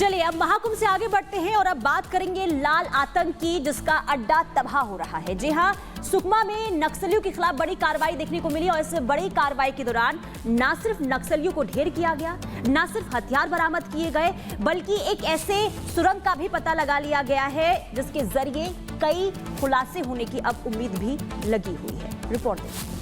चलिए अब महाकुंभ से आगे बढ़ते हैं और अब बात करेंगे लाल आतंक की, जिसका अड्डा तबाह हो रहा है। जी हां, सुकमा में नक्सलियों के खिलाफ बड़ी कार्रवाई देखने को मिली और इस बड़ी कार्रवाई के दौरान न सिर्फ नक्सलियों को ढेर किया गया, न सिर्फ हथियार बरामद किए गए, बल्कि एक ऐसे सुरंग का भी पता लगा लिया गया है जिसके जरिए कई खुलासे होने की अब उम्मीद भी लगी हुई है। रिपोर्ट देखिए।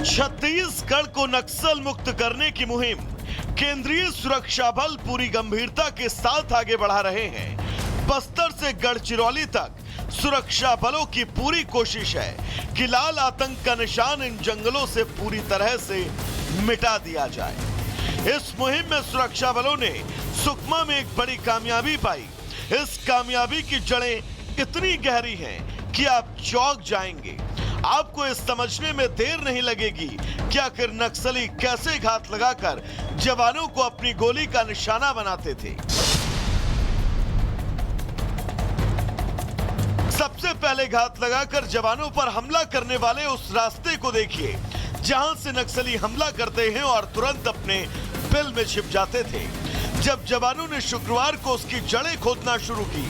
छत्तीसगढ़ को नक्सल मुक्त करने की मुहिम केंद्रीय सुरक्षा बल पूरी गंभीरता के साथ आगे बढ़ा रहे हैं। बस्तर से गढ़चिरौली तक सुरक्षा बलों की पूरी कोशिश है कि लाल आतंक का निशान इन जंगलों से पूरी तरह से मिटा दिया जाए। इस मुहिम में सुरक्षा बलों ने सुकमा में एक बड़ी कामयाबी पाई। इस कामयाबी की जड़ें इतनी गहरी हैं कि आप चौंक जाएंगे। आपको इस समझने में देर नहीं लगेगी कि आखिर नक्सली कैसे घात लगाकर जवानों को अपनी गोली का निशाना बनाते थे। सबसे पहले घात लगाकर जवानों पर हमला करने वाले उस रास्ते को देखिए जहां से नक्सली हमला करते हैं और तुरंत अपने बिल में छिप जाते थे। जब जवानों ने शुक्रवार को उसकी जड़ें खोदना शुरू की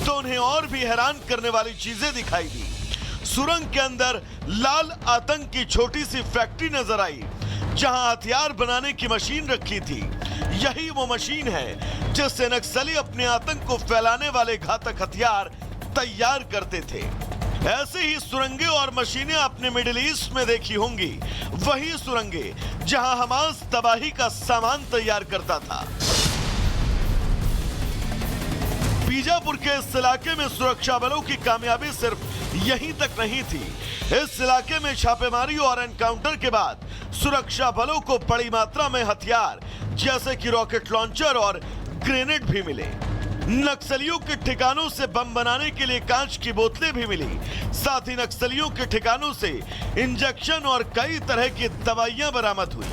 तो उन्हें और भी हैरान करने वाली चीजें दिखाई दी। सुरंग के अंदर लाल आतंक की छोटी सी फैक्ट्री नजर आई जहां हथियार बनाने की मशीन रखी थी। यही वो मशीन है जिससे नक्सली अपने आतंक को फैलाने वाले घातक हथियार तैयार करते थे। ऐसे ही सुरंगें और मशीनें आपने मिडिल ईस्ट में देखी होंगी। वही सुरंगें जहां हमास तबाही का सामान तैयार करता था। बीजापुर के इस इलाके में सुरक्षा बलों की कामयाबी सिर्फ यहीं तक नहीं थी। इस इलाके में छापेमारी और एनकाउंटर के बाद सुरक्षा बलों को बड़ी मात्रा में हथियार जैसे कि रॉकेट लॉन्चर और ग्रेनेड भी मिले। नक्सलियों के ठिकानों से बम बनाने के लिए कांच की बोतलें भी मिली। साथ ही नक्सलियों के ठिकानों से इंजेक्शन और कई तरह की दवाइयां बरामद हुई।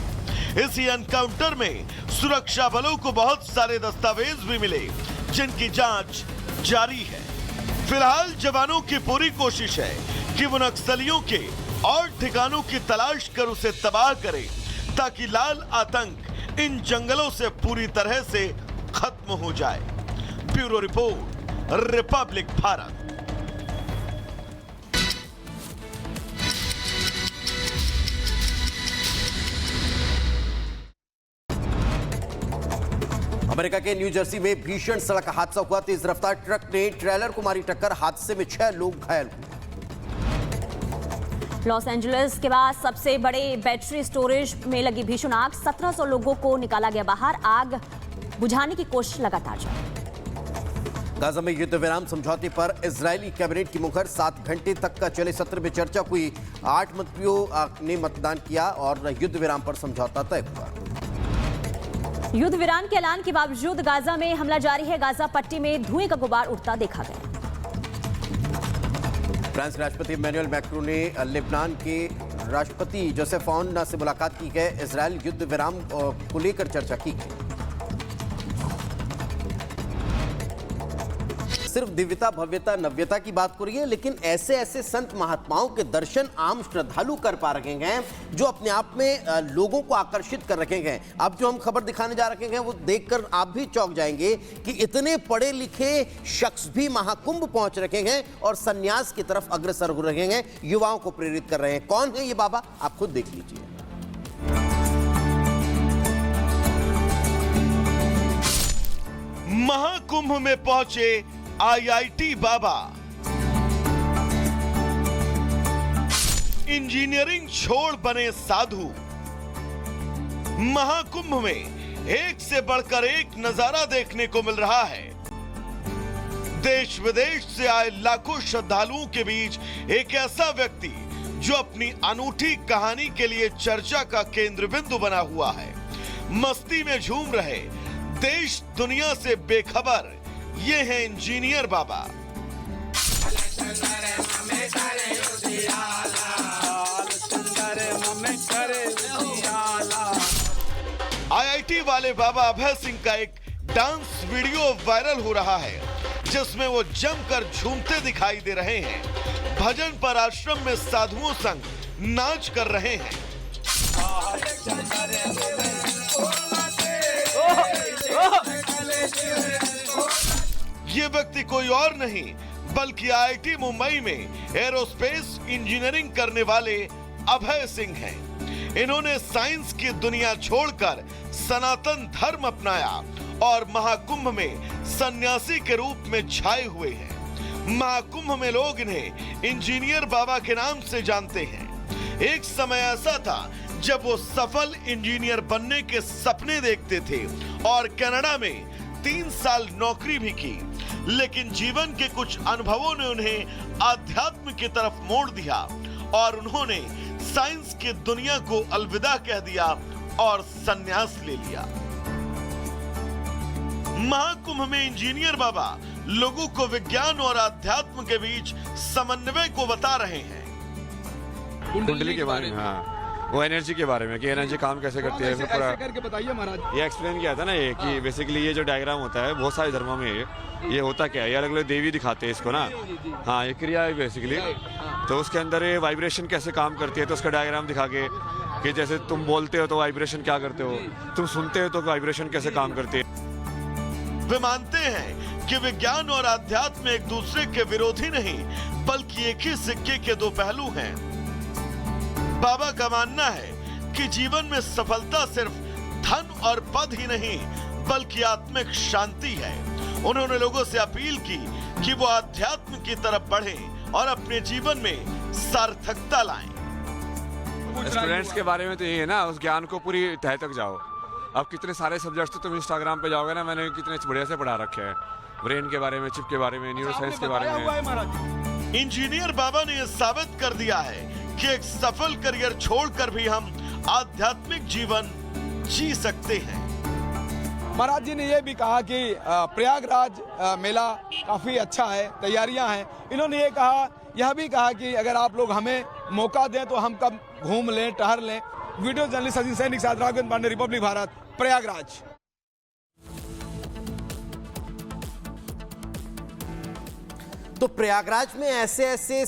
इसी एनकाउंटर में सुरक्षा बलों को बहुत सारे दस्तावेज भी मिले जिनकी जांच जारी है। फिलहाल जवानों की पूरी कोशिश है कि वो नक्सलियों के और ठिकानों की तलाश कर उसे तबाह करें ताकि लाल आतंक इन जंगलों से पूरी तरह से खत्म हो जाए। Bureau report, Republic Bharat. America के न्यू जर्सी में भीषण सड़क हादसा हुआ। तेज रफ्तार ट्रक ने ट्रेलर को मारी टक्कर। हादसे में 6 लोग घायल हुए। लॉस एंजलिस के बाद सबसे बड़े बैटरी स्टोरेज में लगी भीषण आग, 1700 लोगों को निकाला गया बाहर। आग बुझाने की कोशिश लगातार जारी। गाजा में युद्ध विराम समझौते पर इजरायली कैबिनेट की मुखर। 7 घंटे तक का चले सत्र में चर्चा हुई। 8 मंत्रियों ने मतदान किया और युद्ध विराम पर समझौता तय हुआ। युद्ध विराम के ऐलान के बावजूद गाजा में हमला जारी है। गाजा पट्टी में धुएं का गुबार उठता देखा गया। फ्रांस के राष्ट्रपति इमैनुअल मैक्रों ने लेबनान के राष्ट्रपति जोसेफ औन से मुलाकात की है। इजरायल युद्ध विराम को लेकर चर्चा की गई। सिर्फ दिव्यता, भव्यता, नव्यता की बात हो रही है, लेकिन ऐसे ऐसे संत महात्माओं के दर्शन आम श्रद्धालु कर पा रहे हैं जो अपने आप में लोगों को आकर्षित कर रखे हैं। अब जो हम खबर दिखाने जा रहे हैं वो देखकर आप भी चौंक जाएंगे कि इतने पढ़े लिखे शख्स भी महाकुंभ पहुंच रखे हैं और संन्यास की तरफ अग्रसर हो रहे हैं, युवाओं को प्रेरित कर रहे हैं। कौन है ये बाबा, आप खुद देख लीजिए। महाकुंभ में पहुंचे आईआईटी बाबा। इंजीनियरिंग छोड़ बने साधु। महाकुंभ में एक से बढ़कर एक नजारा देखने को मिल रहा है। देश विदेश से आए लाखों श्रद्धालुओं के बीच एक ऐसा व्यक्ति जो अपनी अनूठी कहानी के लिए चर्चा का केंद्र बिंदु बना हुआ है। मस्ती में झूम रहे, देश दुनिया से बेखबर ये है इंजीनियर बाबा। आईआईटी वाले बाबा अभय सिंह का एक डांस वीडियो वायरल हो रहा है। जिसमें वो जमकर झूमते दिखाई दे रहे हैं। भजन पर आश्रम में साधुओं संग नाच कर रहे हैं। ये व्यक्ति कोई और नहीं बल्कि आईआईटी मुंबई में एरोस्पेस इंजीनियरिंग करने वाले अभय सिंह हैं। इन्होंने साइंस की दुनिया छोड़कर सनातन धर्म अपनाया और महाकुंभ में सन्यासी के रूप में छाए हुए हैं। महाकुंभ में लोग इन्हें इंजीनियर बाबा के नाम से जानते हैं। एक समय ऐसा था जब वो सफल इंजीनियर बनने के सपने देखते थे और कनाडा में 3 साल नौकरी भी की, लेकिन जीवन के कुछ अनुभवों ने उन्हें आध्यात्म की तरफ मोड़ दिया और उन्होंने साइंस की दुनिया को अलविदा कह दिया और संन्यास ले लिया। महाकुंभ में इंजीनियर बाबा लोगों को विज्ञान और आध्यात्म के बीच समन्वय को बता रहे हैं। कुंडली के बारे में, हाँ, वो एनर्जी के बारे में कि एनर्जी काम कैसे करती है। पूरा करके बताइए महाराज। ये एक्सप्लेन किया था ना ये कि बेसिकली ये जो डायग्राम होता है बहुत सारे धर्मों में ये होता क्या है, ये अलग अलग देवी दिखाते हैं इसको ना। हाँ, ये क्रिया है बेसिकली। तो उसके अंदर ये वाइब्रेशन कैसे काम करती है तो उसका डायग्राम दिखा के कि जैसे तुम बोलते हो तो वाइब्रेशन क्या करते हो, तुम सुनते हो तो वाइब्रेशन कैसे काम करती है। वे मानते हैं कि विज्ञान और आध्यात्म एक दूसरे के विरोधी नहीं बल्कि एक ही सिक्के के दो पहलू हैं। बाबा का मानना है कि जीवन में सफलता सिर्फ धन और पद ही नहीं बल्कि आत्मिक शांति है। उन्होंने लोगों से अपील की कि वो आध्यात्म की तरफ बढ़ें और अपने जीवन में सार्थकता लाएं। स्टूडेंट्स के बारे में तो ये है ना, उस ज्ञान को पूरी तह तक जाओ। अब कितने सारे सब्जेक्ट्स तो तुम इंस्टाग्राम पे जाओगे ना, मैंने कितने बढ़िया से पढ़ा रखे हैं, ब्रेन के बारे में, चिप के बारे में, न्यूरोसाइंस के बारे में। इंजीनियर बाबा ने यह साबित कर दिया है कि एक सफल करियर छोड़कर भी हम आध्यात्मिक जीवन जी सकते हैं। महाराज जी ने यह भी कहा कि प्रयागराज मेला काफी अच्छा है, तैयारियां हैं। इन्होंने यह भी कहा कि अगर आप लोग हमें मौका दें तो हम कब घूम लें, टहल लें। वीडियो जर्नलिस्ट सचिन सैनिक साथ राघवेंद्र पांडे, रिपब्लिक भारत, प्रयागराज। तो प्रयागराज में ऐसे